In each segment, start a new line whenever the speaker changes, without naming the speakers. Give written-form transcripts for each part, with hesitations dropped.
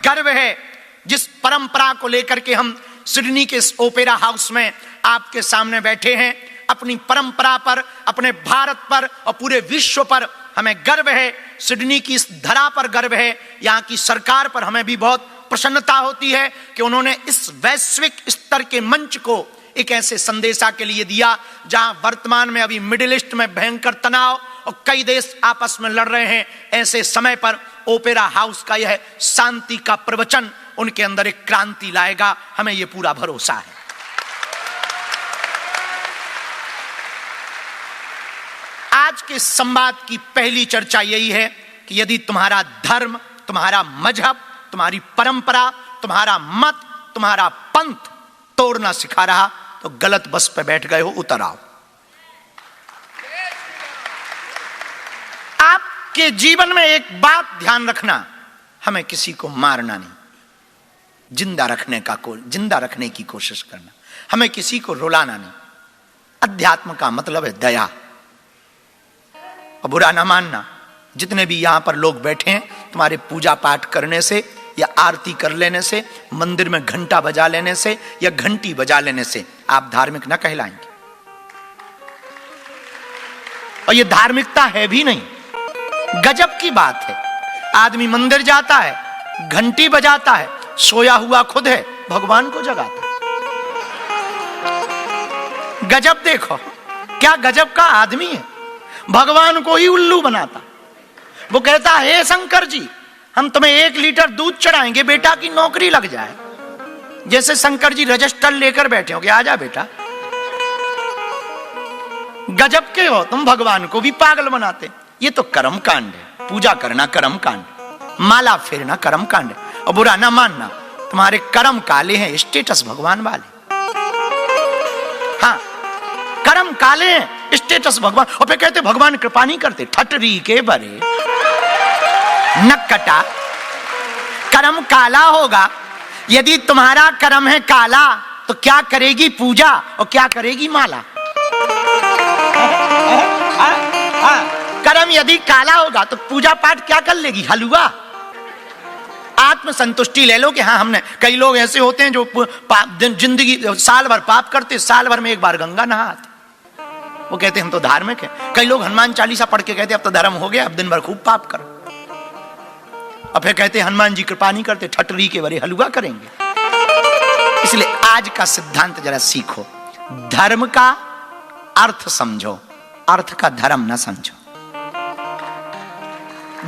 गर्व है जिस परंपरा को लेकर के हम सिडनी के इस ओपेरा हाउस में आपके सामने बैठे हैं। अपनी परंपरा पर, अपने भारत पर और पूरे विश्व पर हमें गर्व है। सिडनी की इस धरा पर गर्व है। यहाँ की सरकार पर हमें भी बहुत प्रसन्नता होती है कि उन्होंने इस वैश्विक स्तर के मंच को एक ऐसे संदेशा के लिए दिया जहां वर्तमान में अभी मिडिल ईस्ट में भयंकर तनाव और कई देश आपस में लड़ रहे हैं। ऐसे समय पर ओपेरा हाउस का यह शांति का प्रवचन उनके अंदर एक क्रांति लाएगा, हमें यह पूरा भरोसा है। आज के संवाद की पहली चर्चा यही है कि यदि तुम्हारा धर्म, तुम्हारा मजहब, तुम्हारी परंपरा, तुम्हारा मत, तुम्हारा पंथ तोड़ना सिखा रहा तो गलत बस पे बैठ गए हो, उतर आओ। आपके जीवन में एक बात ध्यान रखना, हमें किसी को मारना नहीं, जिंदा रखने की कोशिश करना, हमें किसी को रुलाना नहीं। अध्यात्म का मतलब है दया और बुरा ना मानना। जितने भी यहां पर लोग बैठे हैं, तुम्हारे पूजा पाठ करने से या आरती कर लेने से, मंदिर में घंटा बजा लेने से या घंटी बजा लेने से आप धार्मिक न कहलाएंगे। और ये धार्मिकता है भी नहीं, गजब की बात है। आदमी मंदिर जाता है, घंटी बजाता है, सोया हुआ खुद है, भगवान को जगाता है। गजब देखो, क्या गजब का आदमी है। भगवान को ही उल्लू बनाता। वो कहता है, हे शंकर जी, हम तुम्हें 1 लीटर दूध चढ़ाएंगे, बेटा की नौकरी लग जाए। जैसे शंकर जी रजिस्टर लेकर बैठे हो कि आजा बेटा। गजब के हो तुम, भगवान को भी पागल बनाते। ये तो कर्म कांड है। पूजा करना कर्म कांड, माला फेरना कर्म कांड है। और बुरा ना मानना, तुम्हारे कर्म काले हैं, स्टेटस भगवान वाले। हाँ, कर्म काले हैं, स्टेटस भगवान। और फिर कहते भगवान कृपा नहीं करते। ठटरी के बरे नक्कटा, कर्म काला होगा। यदि तुम्हारा कर्म है काला तो क्या करेगी पूजा और क्या करेगी माला? कर्म यदि काला होगा तो पूजा पाठ क्या कर लेगी? हलवा। आत्मसंतुष्टि ले लो कि हाँ हमने। कई लोग ऐसे होते हैं जो जिंदगी साल भर पाप करते, साल भर में एक बार गंगा नहाते। वो कहते हम तो धार्मिक हैं। कई लोग हनुमान चालीसा पढ़ के कहते अब तो धर्म हो गया, अब दिन भर खूब पाप करो। और फिर कहते हनुमान जी कृपा नहीं करते, ठटरी के बरे हलवा करेंगे। इसलिए आज का सिद्धांत जरा सीखो। धर्म का अर्थ समझो, अर्थ का धर्म ना समझो।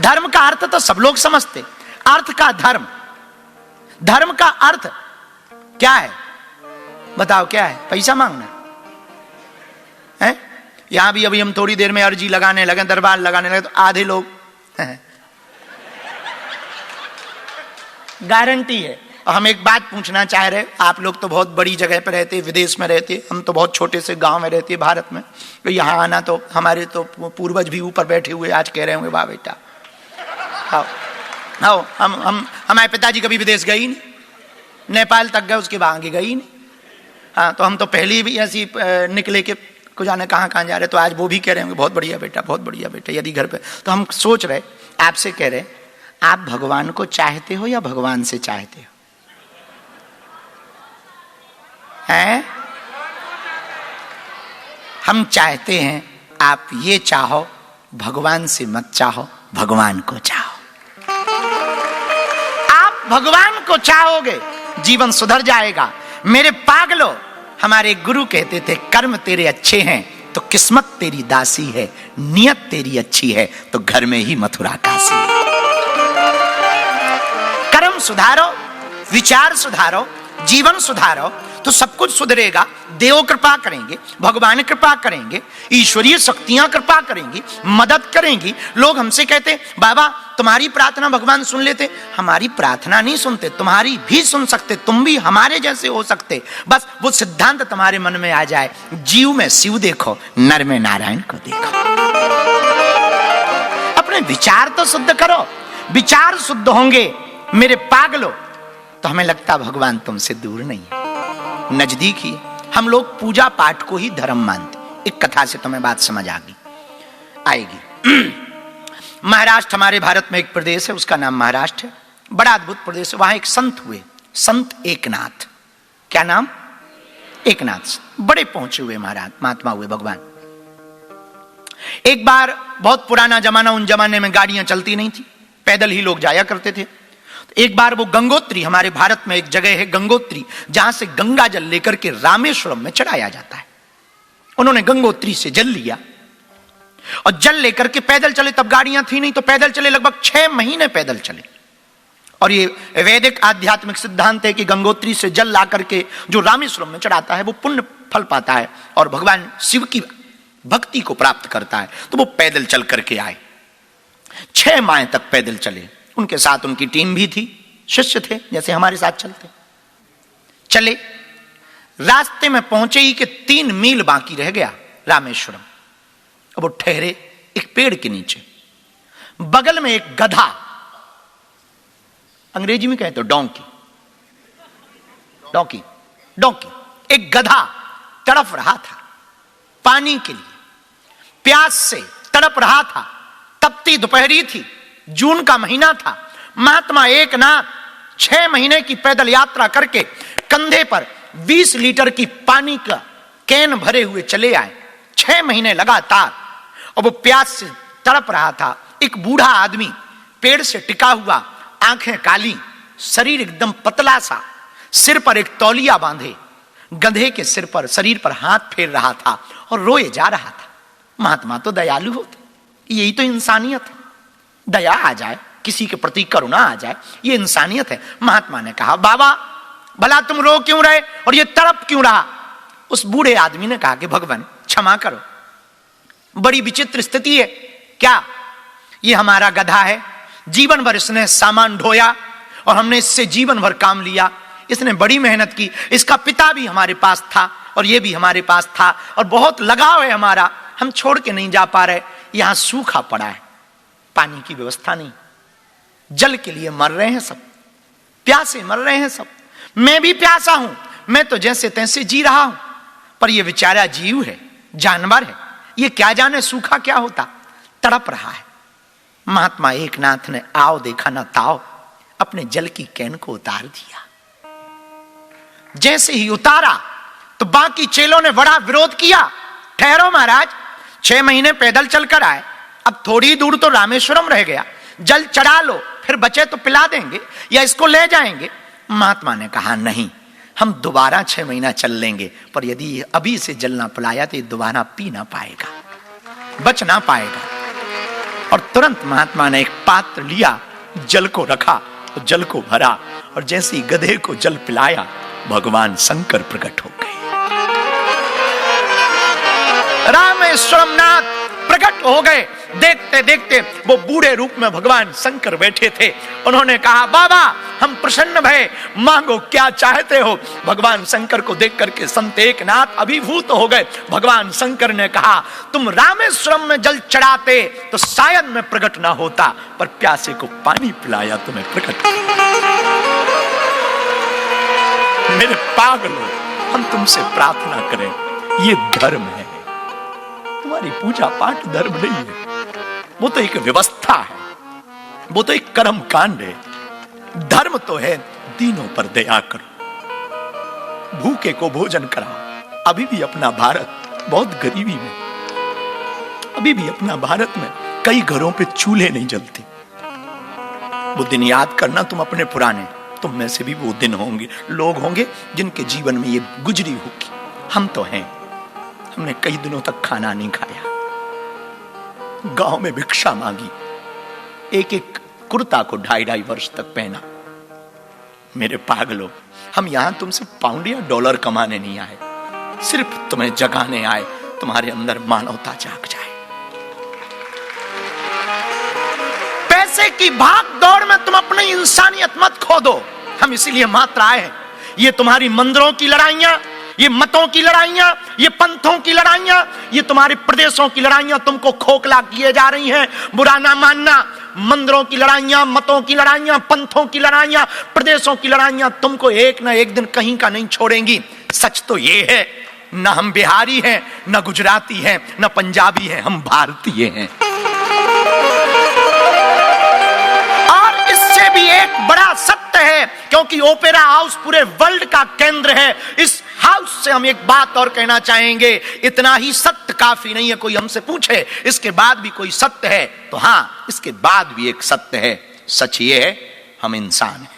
धर्म का अर्थ तो सब लोग समझते, अर्थ का धर्म। धर्म का अर्थ क्या है बताओ? क्या है? पैसा मांगना है? यहां भी अभी हम थोड़ी देर में अर्जी लगाने लगे, दरबार लगाने लगे, तो आधे लोग गारंटी है। और हम एक बात पूछना चाह रहे, आप लोग तो बहुत बड़ी जगह पर रहते, विदेश में रहते, हम तो बहुत छोटे से गांव में रहते भारत में। तो यहाँ आना तो हमारे तो पूर्वज भी ऊपर बैठे हुए आज कह रहे होंगे वाह बेटा। आओ, हमारे पिताजी कभी विदेश गए ही नहीं, नेपाल तक गए, उसके बाद आगे गए ही नहीं। हाँ, तो हम तो पहले भी ऐसी निकले के को जाने कहाँ कहाँ जा रहे। तो आज वो भी कह रहे होंगे बहुत बढ़िया बेटा, बहुत बढ़िया बेटा। यदि घर पे, तो हम सोच रहे, आपसे कह रहे, आप भगवान को चाहते हो या भगवान से चाहते हो? हैं? हम चाहते हैं आप ये चाहो, भगवान से मत चाहो, भगवान को चाहो। आप भगवान को चाहोगे, जीवन सुधर जाएगा। मेरे पागलो, हमारे गुरु कहते थे कर्म तेरे अच्छे हैं तो किस्मत तेरी दासी है, नियत तेरी अच्छी है तो घर में ही मथुरा काशी है। कर्म सुधारो, विचार सुधारो, जीवन सुधारो तो सब कुछ सुधरेगा। देव कृपा करेंगे, भगवान कृपा करेंगे, ईश्वरीय शक्तियां कृपा करेंगी, मदद करेंगी। लोग हमसे कहते बाबा तुम्हारी प्रार्थना भगवान सुन लेते। हमारी प्रार्थना नहीं सुनते, तुम्हारी भी सुन सकते, तुम भी हमारे जैसे हो सकते। बस वो सिद्धांत तुम्हारे मन में आ जाए। जीव में शिव देखो, नर में नारायण को देखो। अपने विचार तो शुद्ध करो। विचार शुद्ध होंगे मेरे पागलो तो हमें लगता भगवान तुमसे दूर नहीं है, नजदीक ही। हम लोग पूजा पाठ को ही धर्म मानते। एक कथा से तुम्हें बात समझ आएगी। महाराष्ट्र, हमारे भारत में एक प्रदेश है, उसका नाम महाराष्ट्र है। बड़ा अद्भुत प्रदेश। वहां एक संत हुए, संत एकनाथ। क्या नाम? एकनाथ। बड़े पहुंचे हुए महाराज, महात्मा हुए भगवान। एक बार, बहुत पुराना जमाना, उन जमाने में गाड़ियां चलती नहीं थी, पैदल ही लोग जाया करते थे। एक बार वो गंगोत्री, हमारे भारत में एक जगह है गंगोत्री, जहां से गंगा जल लेकर के रामेश्वरम में चढ़ाया जाता है। उन्होंने गंगोत्री से जल लिया और जल लेकर के पैदल चले। तब गाड़ियां थी नहीं, तो पैदल चले, लगभग 6 महीने पैदल चले। और ये वैदिक आध्यात्मिक सिद्धांत है कि गंगोत्री से जल ला करके जो रामेश्वरम में चढ़ाता है वो पुण्य फल पाता है और भगवान शिव की भक्ति को प्राप्त करता है। तो वो पैदल चल करके आए, 6 माह तक पैदल चले। उनके साथ उनकी टीम भी थी, शिष्य थे जैसे हमारे साथ चलते। चले, रास्ते में पहुंचे ही कि 3 मील बाकी रह गया रामेश्वरम। अब वो ठहरे एक पेड़ के नीचे, बगल में एक गधा, अंग्रेजी में कहें तो डोंकी, डोंकी, डोंकी, एक गधा तड़प रहा था पानी के लिए, प्यास से तड़प रहा था। तपती दोपहरी थी, जून का महीना था। महात्मा एकनाथ 6 महीने की पैदल यात्रा करके कंधे पर 20 लीटर की पानी का कैन भरे हुए चले आए, 6 महीने लगातार। और वो प्यास से तड़प रहा था। एक बूढ़ा आदमी पेड़ से टिका हुआ, आंखें काली, शरीर एकदम पतला सा, सिर पर एक तौलिया बांधे, गधे के सिर पर, शरीर पर हाथ फेर रहा था और रोए जा रहा था। महात्मा तो दयालु होते, यही तो इंसानियत है, दया आ जाए, किसी के प्रति करुणा आ जाए, ये इंसानियत है। महात्मा ने कहा, बाबा भला तुम रो क्यों रहे और ये तड़प क्यों रहा? उस बूढ़े आदमी ने कहा कि भगवान क्षमा करो, बड़ी विचित्र स्थिति है। क्या? ये हमारा गधा है, जीवन भर इसने सामान ढोया और हमने इससे जीवन भर काम लिया। इसने बड़ी मेहनत की, इसका पिता भी हमारे पास था और ये भी हमारे पास था और बहुत लगाव है हमारा, हम छोड़ के नहीं जा पा रहे। यहां सूखा पड़ा है, पानी की व्यवस्था नहीं, जल के लिए मर रहे हैं सब, प्यासे मर रहे हैं सब। मैं भी प्यासा हूं, मैं तो जैसे तैसे जी रहा हूं, पर यह बेचारा जीव है, जानवर है, ये क्या जाने सूखा क्या होता, तड़प रहा है। महात्मा एकनाथ ने आओ देखा ना ताओ, अपने जल की कैन को उतार दिया। जैसे ही उतारा तो बाकी चेलों ने बड़ा विरोध किया। ठहरो महाराज, 6 महीने पैदल चलकर आए, अब थोड़ी दूर तो रामेश्वरम रह गया, जल चढ़ा लो, फिर बचे तो पिला देंगे या इसको ले जाएंगे। महात्मा ने कहा, नहीं, हम दोबारा 6 महीना चल लेंगे, पर यदि अभी से जल ना पिलाया तो ये दोबारा पी ना पाएगा, बच ना पाएगा। और तुरंत महात्मा ने एक पात्र लिया, जल को रखा, जल को भरा और जैसे ही गधे को जल पिलाया, भगवान शंकर प्रकट हो गए। रामेश्वरम नाथ प्रकट हो गए। देखते देखते वो बूढ़े रूप में भगवान शंकर बैठे थे। उन्होंने कहा, बाबा हम प्रसन्न भय, मांगो क्या चाहते हो। भगवान शंकर को देख करके संत एकनाथ अभिभूत हो गए। भगवान शंकर ने कहा, तुम रामेश्वरम में जल चढ़ाते तो शायद मैं प्रकट ना होता, पर प्यासे को पानी पिलाया तो मैं प्रकट। मेरे पागलों, हम तुमसे प्रार्थना करें, ये धर्म है, तुम्हारी पूजा पाठ धर्म नहीं है, वो तो एक व्यवस्था है, वो तो एक कर्म कांड है। धर्म तो है दीनों पर दया करो, भूखे को भोजन कराओ। अभी भी अपना भारत बहुत गरीबी में, अभी भी अपना भारत में कई घरों पे चूल्हे नहीं जलते। वो दिन याद करना तुम अपने पुराने, तुम में से भी वो दिन होंगे, लोग होंगे जिनके जीवन में ये गुजरी होगी। हम तो हैं, हमने कई दिनों तक खाना नहीं खाया, गांव में भिक्षा मांगी, एक एक कुर्ता को 2.5 वर्ष तक पहना। मेरे पागलों, हम यहां तुमसे पाउंड या डॉलर कमाने नहीं आए, सिर्फ तुम्हें जगाने आए, तुम्हारे अंदर मानवता जाग जाए। पैसे की भाग दौड़ में तुम अपनी इंसानियत मत खो दो। हम इसीलिए मात्र आए हैं। ये तुम्हारी मंदिरों की लड़ाइयां, ये मतों की लड़ाइयां, ये पंथों की लड़ाइयां, ये तुम्हारे प्रदेशों की लड़ाइयां तुमको खोखला किए जा रही हैं। बुरा ना मानना, मंदिरों की लड़ाइयां, मतों की लड़ाइयां, पंथों की लड़ाइयां, प्रदेशों की लड़ाइयां तुमको एक ना एक दिन कहीं का नहीं छोड़ेंगी। सच तो ये है, ना हम बिहारी हैं, ना गुजराती हैं, ना पंजाबी हैं, हम भारतीय हैं। और इससे भी एक बड़ा सत्य है, क्योंकि ओपेरा हाउस पूरे वर्ल्ड का केंद्र है। इस हाउस से हम एक बात और कहना चाहेंगे, इतना ही सत्य काफी नहीं है। कोई हमसे पूछे इसके बाद भी कोई सत्य है, तो हां, इसके बाद भी एक सत्य है। सच ये है, हम इंसान हैं,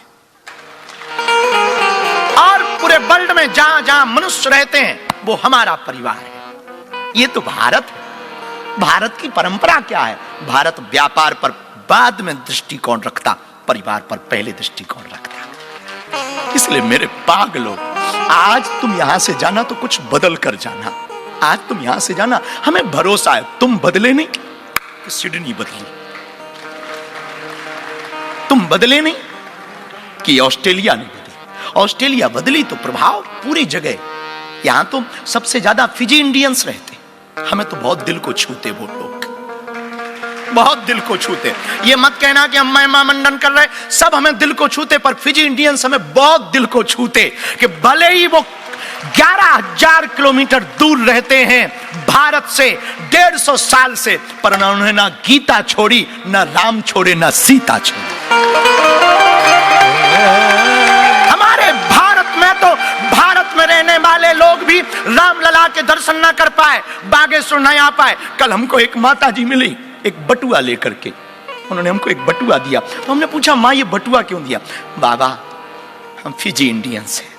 और पूरे वर्ल्ड में जहां जहां मनुष्य रहते हैं वो हमारा परिवार है। ये तो भारत है। भारत की परंपरा क्या है? भारत व्यापार पर बाद में दृष्टिकोण रखता, परिवार पर पहले दृष्टिकोण रखता। इसलिए मेरे पागलों, आज तुम यहां से जाना तो कुछ बदल कर जाना। आज तुम यहां से जाना, हमें भरोसा है तुम बदले नहीं तो सिडनी बदली, तुम बदले नहीं कि ऑस्ट्रेलिया ने बदली। ऑस्ट्रेलिया बदली तो प्रभाव पूरी जगह। यहां तो सबसे ज्यादा फिजी इंडियंस रहते, हमें तो बहुत दिल को छूते वो लोग, बहुत दिल को छूते। ये मत कहना कि हम महिमा मंडन कर रहे, सब हमें दिल को छूते, पर फिजी इंडियंस हमें बहुत दिल को छूते कि भले ही वो 11,000 किलोमीटर दूर रहते हैं भारत से, 150 साल से, पर उन्होंने ना गीता छोड़ी, ना राम छोड़े, ना सीता छोड़ी। हमारे भारत में तो भारत में रहने वाले लोग भी रामलला के दर्शन ना कर पाए, बागेश्वर नहीं आ पाए। कल हमको एक माता जी मिली, एक बटुआ लेकर के, उन्होंने हमको एक बटुआ दिया। तो हमने पूछा, माँ ये बटुआ क्यों दिया? बाबा हम फिजी इंडियंस हैं,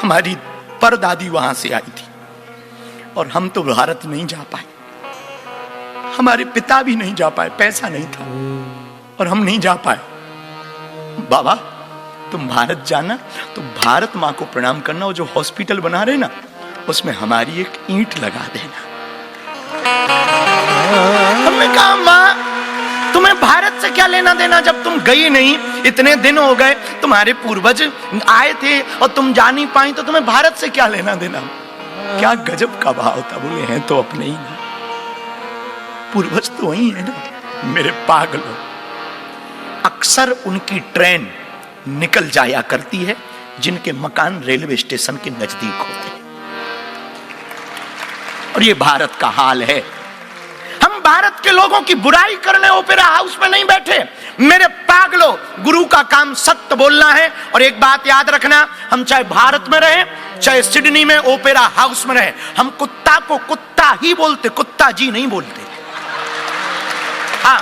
हमारी परदादी वहां से आई थी और हम तो भारत नहीं जा पाए, हमारे पिता भी नहीं जा पाए, पैसा नहीं था और हम नहीं जा पाए। बाबा तुम भारत जाना तो भारत माँ को प्रणाम करना, और जो हॉस्पिटल बना रहे ना उसमें हमारी एक ईंट लगा देना। हमने कहा, माँ तुम्हें भारत से क्या लेना देना, जब तुम गई नहीं, इतने दिन हो गए, तुम्हारे पूर्वज आए थे और तुम जा नहीं पाई, तो तुम्हें भारत से क्या लेना देना? क्या गजब का भाव था। बोले हैं तो अपने ही ना, पूर्वज तो वही है ना। मेरे पागलों, अक्सर उनकी ट्रेन निकल जाया करती है जिनके मकान रेलवे स्टेशन के नजदीक होते हैं, और ये भारत का हाल है। हम भारत के लोगों की बुराई करने ओपेरा हाउस में नहीं बैठे। मेरे पागलों, गुरु का काम सत्य बोलना है। और एक बात याद रखना, हम चाहे भारत में रहे, चाहे सिडनी में ओपेरा हाउस में रहे, हम कुत्ता को कुत्ता ही बोलते, कुत्ता जी नहीं बोलते। हाँ,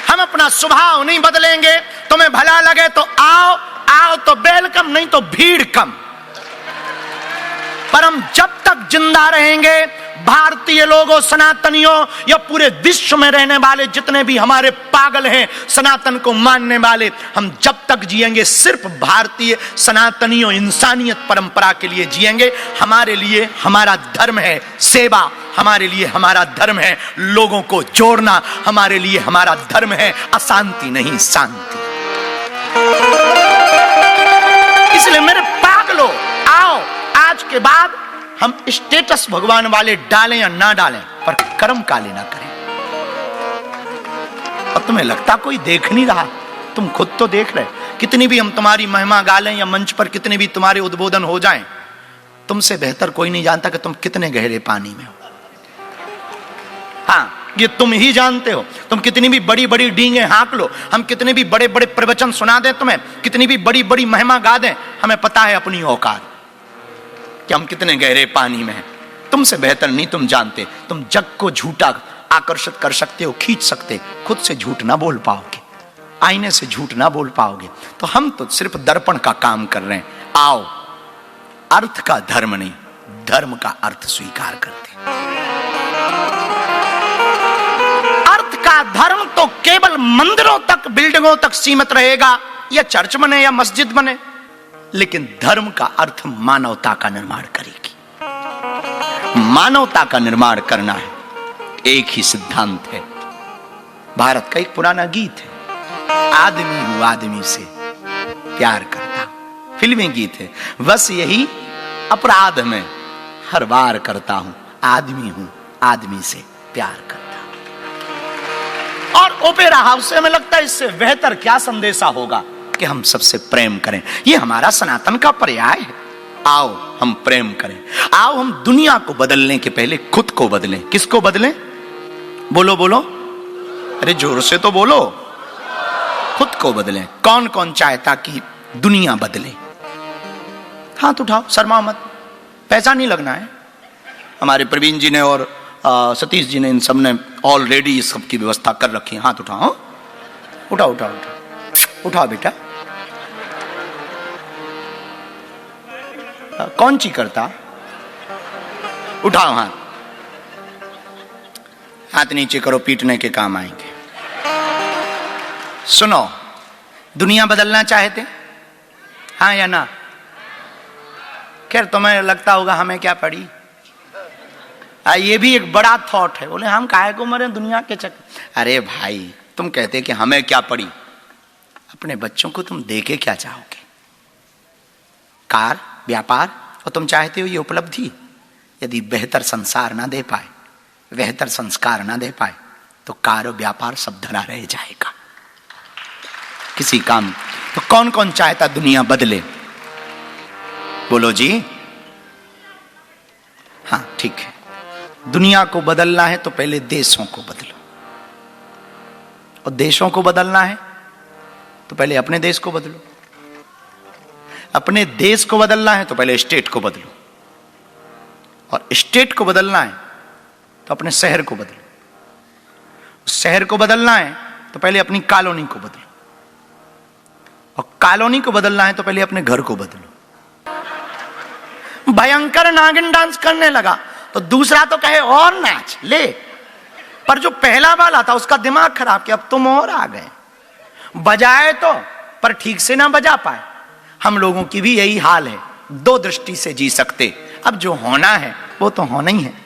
हम अपना स्वभाव नहीं बदलेंगे। तुम्हें भला लगे तो आओ, आओ तो वेलकम, नहीं तो भीड़ कम। पर हम जब तक जिंदा रहेंगे, भारतीय लोगों, सनातनियों, या पूरे विश्व में रहने वाले जितने भी हमारे पागल हैं सनातन को मानने वाले, हम जब तक जिएंगे सिर्फ भारतीय सनातनियों इंसानियत परंपरा के लिए जिएंगे। हमारे लिए हमारा धर्म है सेवा, हमारे लिए हमारा धर्म है लोगों को जोड़ना, हमारे लिए हमारा धर्म है अशांति नहीं शांति। इसलिए मेरे पागलों, आओ, आज के बाद हम स्टेटस भगवान वाले डालें या ना डालें, पर कर्म काले ना करें। अब तुम्हें लगता कोई देख नहीं रहा, तुम खुद तो देख रहे। कितनी भी हम तुम्हारी महिमा गा लें या मंच पर कितने भी तुम्हारे उद्बोधन हो जाएं, तुमसे बेहतर कोई नहीं जानता कि तुम कितने गहरे पानी में हो। हाँ, ये तुम ही जानते हो। तुम कितनी भी बड़ी बड़ी डींगे हाँक लो, हम कितने भी बड़े बड़े प्रवचन सुना दें तुम्हें, कितनी भी बड़ी बड़ी महिमा गा दें, हमें पता है अपनी औकात कि हम कितने गहरे पानी में हैं। तुमसे बेहतर नहीं तुम जानते। तुम जग को झूठा आकर्षित कर सकते हो, खींच सकते, खुद से झूठ ना बोल पाओगे, आईने से झूठ ना बोल पाओगे। तो हम तो सिर्फ दर्पण का काम कर रहे हैं। आओ, अर्थ का धर्म नहीं, धर्म का अर्थ स्वीकार करते। अर्थ का धर्म तो केवल मंदिरों तक, बिल्डिंगों तक सीमित रहेगा, या चर्च बने या मस्जिद बने, लेकिन धर्म का अर्थ मानवता का निर्माण करेगी। मानवता का निर्माण करना है, एक ही सिद्धांत है। भारत का एक पुराना गीत है, आदमी हूं आदमी से प्यार करता, फिल्मी गीत है। बस यही अपराध में हर बार करता हूं, आदमी हूं आदमी से प्यार करता। और ओपेरा हाउस से हमें लगता है इससे बेहतर क्या संदेशा होगा कि हम सबसे प्रेम करें। ये हमारा सनातन का पर्याय है। आओ हम प्रेम करें, आओ हम दुनिया को बदलने के पहले खुद को बदलें। किसको बदलें? बोलो बोलो, अरे जोर से तो बोलो। खुद को बदलें। कौन कौन चाहता कि दुनिया बदले? हाथ उठाओ, शर्मा मत, पैसा नहीं लगना है। हमारे प्रवीण जी ने और सतीश जी ने, इन सब ने ऑलरेडी इस सब की व्यवस्था कर रखी है। हाथ उठाओ, उठाओ उठाओ उठाओ उठाओ बेटा। कौन ची करता? उठाओ हाथ, हाथ नीचे करो, पीटने के काम आएंगे। सुनो, दुनिया बदलना चाहते? हाँ या ना? खैर तुम्हें लगता होगा हमें क्या पड़ी। ये भी एक बड़ा थॉट है। बोले हम काहे को मरे दुनिया के चक्कर। अरे भाई, तुम कहते कि हमें क्या पड़ी, अपने बच्चों को तुम देके क्या चाहोगे? कार, व्यापार, और तुम चाहते हो ये उपलब्धि। यदि बेहतर संसार ना दे पाए, बेहतर संस्कार ना दे पाए, तो कार और व्यापार सब धरा रह जाएगा, किसी काम। तो कौन कौन चाहता दुनिया बदले? बोलो जी। हाँ ठीक है, दुनिया को बदलना है तो पहले देशों को बदलो, और देशों को बदलना है तो पहले अपने देश को बदलो, अपने देश को बदलना है तो पहले स्टेट को बदलो, और स्टेट को बदलना है तो अपने शहर को बदलो, शहर को बदलना है तो पहले अपनी कॉलोनी को बदलो, और कॉलोनी को बदलना है तो पहले अपने घर को बदलो। भयंकर नागिन डांस करने लगा तो दूसरा तो कहे और नाच ले, पर जो पहला वाला था उसका दिमाग खराब किया। अब तुम और आ गए, बजाए तो पर ठीक से ना बजा पाए। हम लोगों की भी यही हाल है, दो दृष्टि से जी सकते। अब जो होना है वो तो होना ही है।